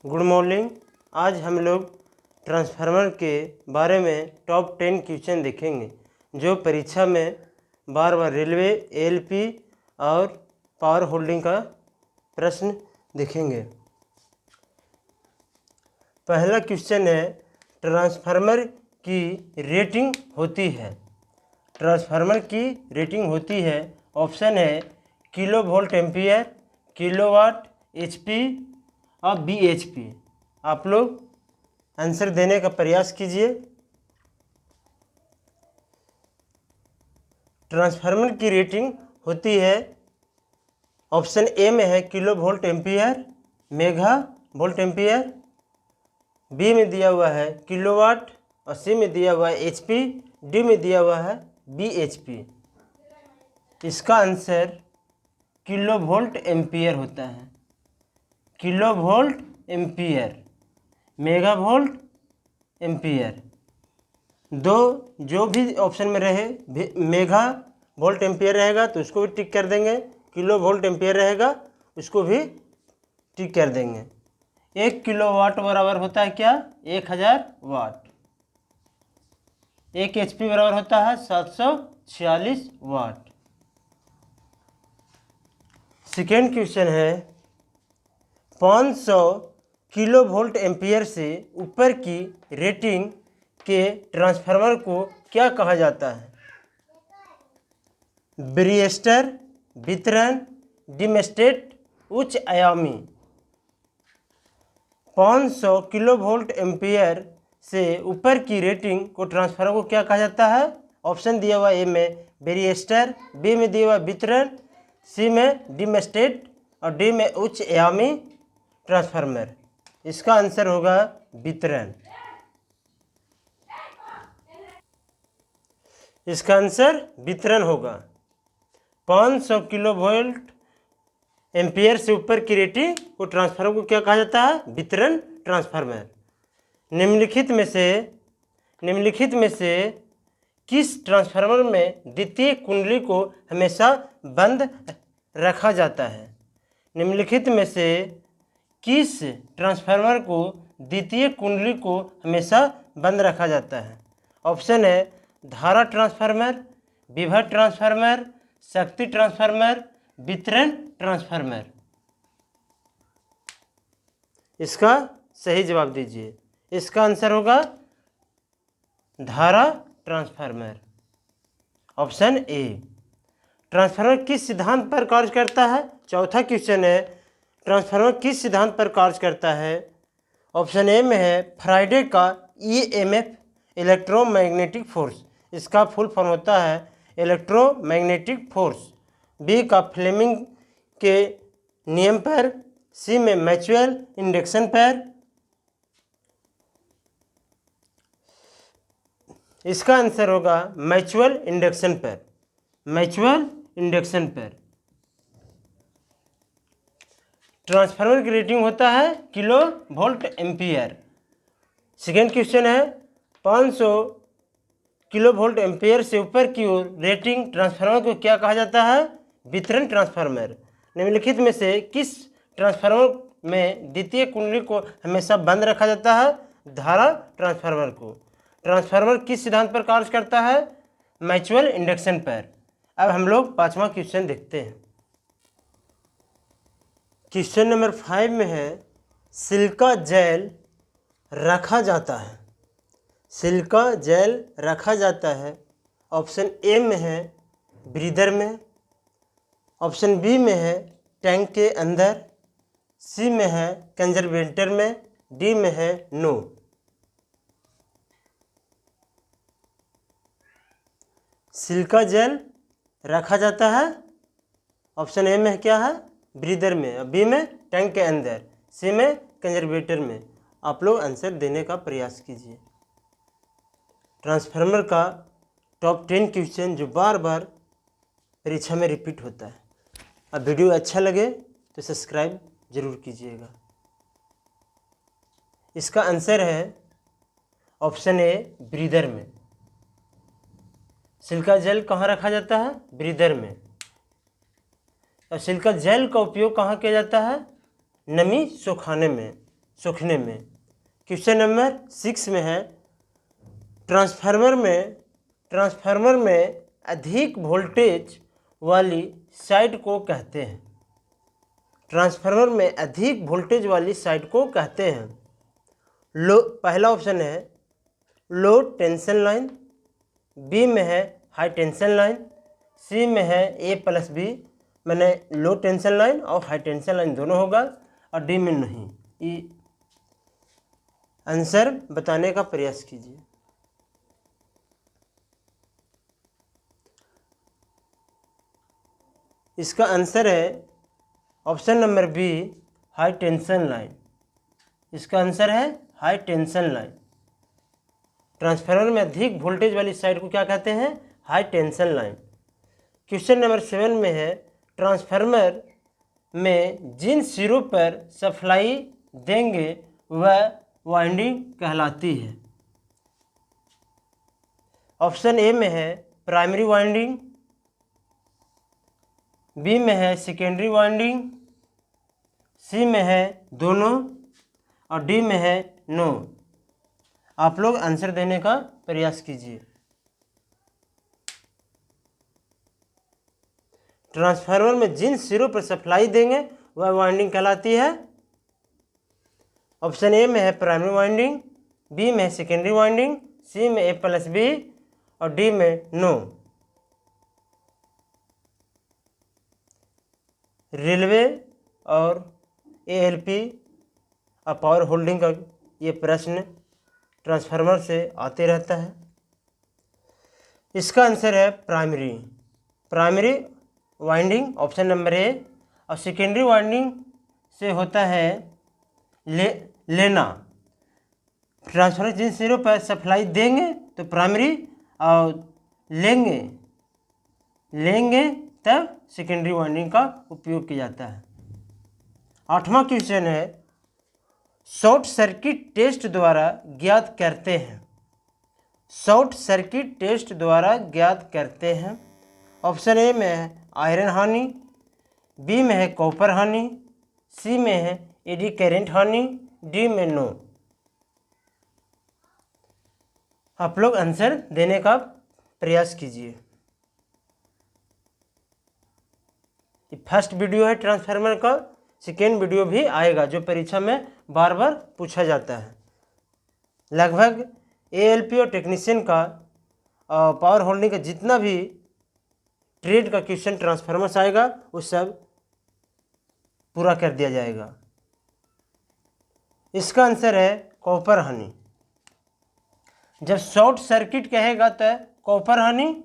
Good morning. आज हम लोग ट्रांसफार्मर के बारे में टॉप 10 क्वेश्चन देखेंगे जो परीक्षा में बार बार रेलवे, एएलपी और पावर होल्डिंग का प्रश्न देखेंगे। पहला क्वेश्चन है, ट्रांसफार्मर की रेटिंग होती है। ट्रांसफार्मर की रेटिंग होती है, ऑप्शन है kilo volt ampere, kilowatt, HP और बीएचपी। आप लोग आंसर देने का प्रयास कीजिए। ट्रांसफार्मर की रेटिंग होती है, ऑप्शन ए में है kilo volt ampere, mega volt ampere, B में दिया हुआ है किलोवाट और सी में दिया हुआ है एचपी, डी में दिया हुआ है बीएचपी। इसका आंसर किलो वोल्ट एम्पियर होता है। Kilo volt ampere, mega volt ampere, दो जो भी ऑप्शन में रहे, मेगा वोल्ट एम्पियर रहेगा तो उसको भी टिक कर देंगे, किलो वोल्ट एम्पियर रहेगा उसको भी टिक कर देंगे। 1 किलोवाट बराबर होता है क्या? 1000 वाट। 1 एचपी बराबर होता है 746 वाट। सेकेंड क्वेश्चन है, 500 किलो वोल्ट एम्पियर से ऊपर की रेटिंग के ट्रांसफार्मर को क्या कहा जाता है? ब्रिएस्टर, वितरण, डिमेस्टेट, उच्च आयामी। 500 किलो वोल्ट एम्पियर से ऊपर की रेटिंग को ट्रांसफार्मर को क्या कहा जाता है? ऑप्शन दिया हुआ ए में ब्रिएस्टर, बी में दिया हुआ वितरण, सी में डिमेस्टेट और डी में उच्च आयामी ट्रांसफार्मर। इसका आंसर होगा वितरण। इसका आंसर वितरण होगा। 500 किलो वोल्ट एम्पियर से ऊपर की रेटिंग को ट्रांसफार्मर को क्या कहा जाता है? वितरण ट्रांसफार्मर। निम्नलिखित में से किस ट्रांसफार्मर में द्वितीय कुंडली को हमेशा बंद रखा जाता है? निम्नलिखित में से किस ट्रांसफार्मर को द्वितीय कुंडली को हमेशा बंद रखा जाता है? ऑप्शन है धारा ट्रांसफार्मर, विभव ट्रांसफार्मर, शक्ति ट्रांसफार्मर, वितरण ट्रांसफार्मर। इसका सही जवाब दीजिए। इसका आंसर होगा धारा ट्रांसफार्मर, ऑप्शन ए। ट्रांसफार्मर किस सिद्धांत पर कार्य करता है? चौथा क्वेश्चन है, ट्रांसफार्मर किस सिद्धांत पर कार्य करता है? ऑप्शन ए में है फ्राइडे का ईएमएफ, इलेक्ट्रोमैग्नेटिक फोर्स। इसका फुल फॉर्म होता है इलेक्ट्रोमैग्नेटिक फोर्स। बी का फ्लेमिंग के नियम पर, सी में मैक्सवेल इंडक्शन पर। इसका आंसर होगा मैक्सवेल इंडक्शन पर। मैक्सवेल इंडक्शन पर। ट्रांसफार्मर की रेटिंग होता है kilo volt ampere. Second question है, 500 किलो वोल्ट एम्पियर से ऊपर की ओर रेटिंग ट्रांसफार्मर को क्या कहा जाता है? वितरण ट्रांसफार्मर। निम्नलिखित में से किस ट्रांसफार्मर में द्वितीय कुंडली को हमेशा बंद रखा जाता है? धारा ट्रांसफार्मर को। ट्रांसफार्मर किस सिद्धांत पर कार्य करता है? मैक्सवेल इंडक्शन पर। अब हम लोग पांचवा क्वेश्चन देखते हैं। क्वेश्चन नंबर 5 में है, सिलिका जेल रखा जाता है। सिलिका जेल रखा जाता है, ऑप्शन ए में है ब्रीदर में, ऑप्शन बी में है टैंक के अंदर, सी में है कंजर्वेटर में, डी में है नो। सिलिका जेल रखा जाता है, ऑप्शन ए में क्या है? ब्रीदर में, बी में टैंक के अंदर, सी में कंजर्वेटर में। आप लोग आंसर देने का प्रयास कीजिए। ट्रांसफार्मर का टॉप 10 क्वेश्चन जो बार बार परीक्षा में रिपीट होता है। अब वीडियो अच्छा लगे तो सब्सक्राइब जरूर कीजिएगा। इसका आंसर है ऑप्शन ए ब्रीदर में। सिलिका जेल कहाँ रखा जाता है? ब्रीदर में। और सिलिका जेल का उपयोग कहाँ किया जाता है? नमी सुखाने में। सूखने में। क्वेश्चन नंबर 6 में है ट्रांसफार्मर में अधिक वोल्टेज वाली साइड को कहते हैं। ट्रांसफार्मर में अधिक वोल्टेज वाली साइड को कहते हैं। लो, पहला ऑप्शन है लो टेंशन लाइन, बी में है हाई टेंशन लाइन, सी में है A+B मैंने लो टेंशन लाइन और हाई टेंशन लाइन दोनों होगा, और डी में नहीं। ये आंसर बताने का प्रयास कीजिए। इसका आंसर है option number B high tension line. इसका आंसर है हाई टेंशन लाइन। ट्रांसफार्मर में अधिक वोल्टेज वाली साइड को क्या कहते हैं? High tension line. Question number 7 में है ट्रांसफार्मर में जिन सिरों पर सप्लाई देंगे वह वाइंडिंग कहलाती है। ऑप्शन ए में है प्राइमरी वाइंडिंग, बी में है सेकेंडरी वाइंडिंग, सी में है दोनों, और डी में है नो। आप लोग आंसर देने का प्रयास कीजिए। ट्रांसफार्मर में जिन सिरों पर सप्लाई देंगे वह वाइंडिंग कहलाती है। ऑप्शन ए में है प्राइमरी वाइंडिंग, बी में है सेकेंडरी वाइंडिंग, सी में A+B और डी में नो। रेलवे और ALP और पावर होल्डिंग का ये प्रश्न ट्रांसफार्मर से आते रहता है। इसका आंसर है primary winding, option number A. और सेकेंडरी वाइंडिंग से होता है लेना। ट्रांसफार्मर जिन सिरों पर सप्लाई देंगे तो प्राइमरी, और लेंगे तब सेकेंडरी वाइंडिंग का उपयोग किया जाता है। 8वां क्वेश्चन है शॉर्ट सर्किट टेस्ट द्वारा ज्ञात करते हैं। शॉर्ट सर्किट टेस्ट द्वारा ज्ञात करते हैं। ऑप्शन ए में है आयरन हानि, बी में है कॉपर हानि, सी में है एडी करंट हानि, डी में नो। आप लोग आंसर देने का प्रयास कीजिए। ये फर्स्ट वीडियो है ट्रांसफार्मर का, सेकेंड वीडियो भी आएगा जो परीक्षा में बार बार पूछा जाता है। लगभग ALP और टेक्नीशियन का पावर होल्डिंग का जितना भी ट्रेड का क्वेश्चन ट्रांसफार्मर से आएगा वो सब पूरा कर दिया जाएगा। इसका आंसर है कॉपर हानि। जब शॉर्ट सर्किट कहेगा तो कॉपर हानि,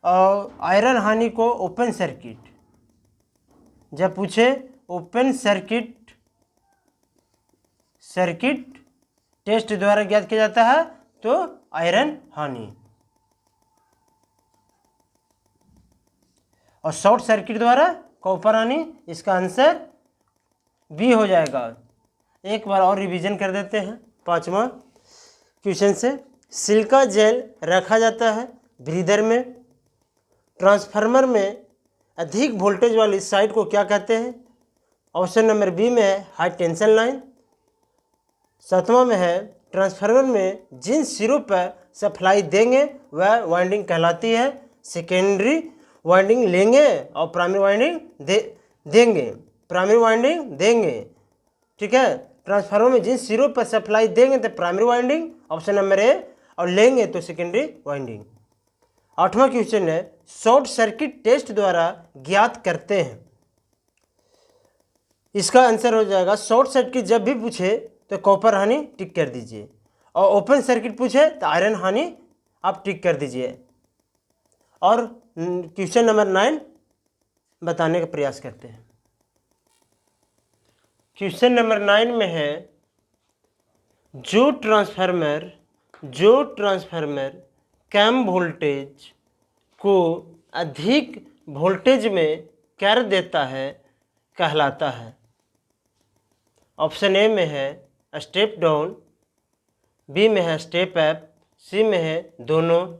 और आयरन हानि को ओपन सर्किट। जब पूछे ओपन सर्किट टेस्ट द्वारा ज्ञात किया जाता है तो आयरन हानि, और शॉर्ट सर्किट द्वारा कॉपर हानि। इसका आंसर बी हो जाएगा। एक बार और रिवीजन कर देते हैं 5वां क्वेश्चन से। सिलिका जेल रखा जाता है ब्रीदर में। ट्रांसफार्मर में अधिक वोल्टेज वाली साइड को क्या कहते हैं? ऑप्शन नंबर बी में है हाई टेंशन लाइन। 7वां में है ट्रांसफार्मर में जिन सिरों पर सप्लाई देंगे वह वाइंडिंग कहलाती है। सेकेंडरी वाइंडिंग लेंगे और प्राइमरी वाइंडिंग देंगे। प्राइमरी वाइंडिंग देंगे, ठीक है। ट्रांसफार्मर में जिन सिरों पर सप्लाई देंगे तो primary winding, option number A, और लेंगे तो सेकेंडरी वाइंडिंग। 8वां क्वेश्चन है शॉर्ट सर्किट टेस्ट द्वारा ज्ञात करते हैं। इसका आंसर हो जाएगा शॉर्ट सर्किट जब भी पूछे तो कॉपर हानि टिक कर दीजिए, और ओपन सर्किट पूछे तो आयरन हानि आप टिक कर दीजिए। और क्वेश्चन नंबर 9 बताने का प्रयास करते हैं। क्वेश्चन नंबर 9 में है जो ट्रांसफार्मर कम वोल्टेज को अधिक वोल्टेज में कर देता है कहलाता है। ऑप्शन ए में है स्टेप डाउन, बी में है स्टेप अप, सी में है दोनों,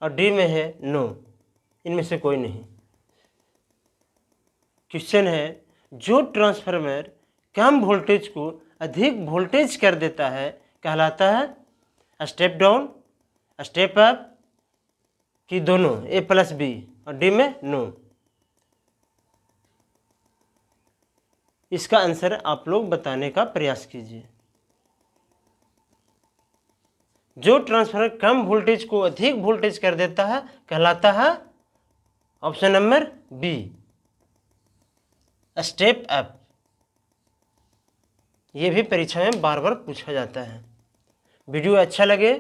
और डी में है नो। इनमें से कोई नहीं। क्वेश्चन है जो ट्रांसफार्मर कम वोल्टेज को अधिक वोल्टेज कर देता है कहलाता है स्टेप डाउन, स्टेप अप कि दोनों ए प्लस बी और डी में नो। इसका आंसर आप लोग बताने का प्रयास कीजिए। जो ट्रांसफार्मर कम वोल्टेज को अधिक वोल्टेज कर देता है कहलाता है option number B step up. ये भी परीक्षा में बार बार पूछा जाता है। वीडियो अच्छा लगे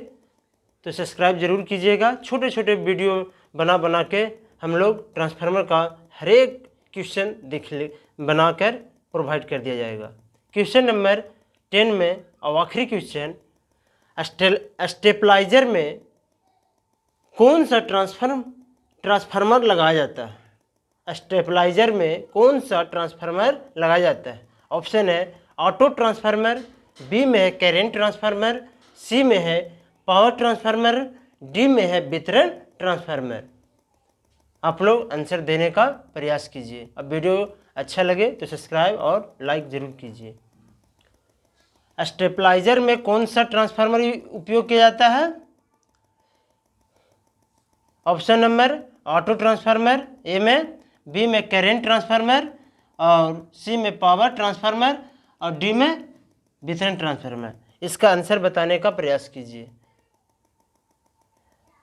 तो सब्सक्राइब जरूर कीजिएगा। छोटे छोटे वीडियो बना बना के हम लोग ट्रांसफार्मर का हर एक क्वेश्चन बनाकर प्रोवाइड कर दिया जाएगा। क्वेश्चन नंबर 10 में और आखिरी क्वेश्चन, स्टेपलाइजर में कौन सा ट्रांसफार्मर लगाया जाता है? स्टेपलाइजर में कौन सा ट्रांसफार्मर लगाया जाता है? ऑप्शन है ऑटो ट्रांसफार्मर, बी में है करंट ट्रांसफार्मर, सी में है पावर ट्रांसफार्मर, डी में है वितरण ट्रांसफार्मर। आप लोग आंसर देने का प्रयास कीजिए। अब वीडियो अच्छा लगे तो सब्सक्राइब और लाइक जरूर कीजिए। स्टेपलाइजर में कौन सा ट्रांसफार्मर उपयोग किया जाता है? ऑप्शन नंबर ऑटो ट्रांसफार्मर ए में, बी में करंट ट्रांसफार्मर और सी में पावर ट्रांसफार्मर और डी में वितरण ट्रांसफार्मर। इसका आंसर बताने का प्रयास कीजिए।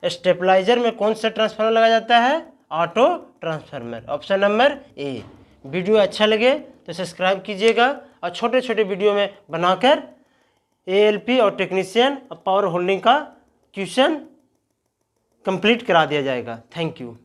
स्टेपलाइजर में कौन सा ट्रांसफार्मर लगाया जाता है? Auto transformer, option number A. Video अच्छा लगे तो सब्सक्राइब कीजिएगा और छोटे छोटे वीडियो में बनाकर एएलपी और टेक्नीशियन और पावर होल्डिंग का क्वेश्चन कंप्लीट करा दिया जाएगा। Thank you.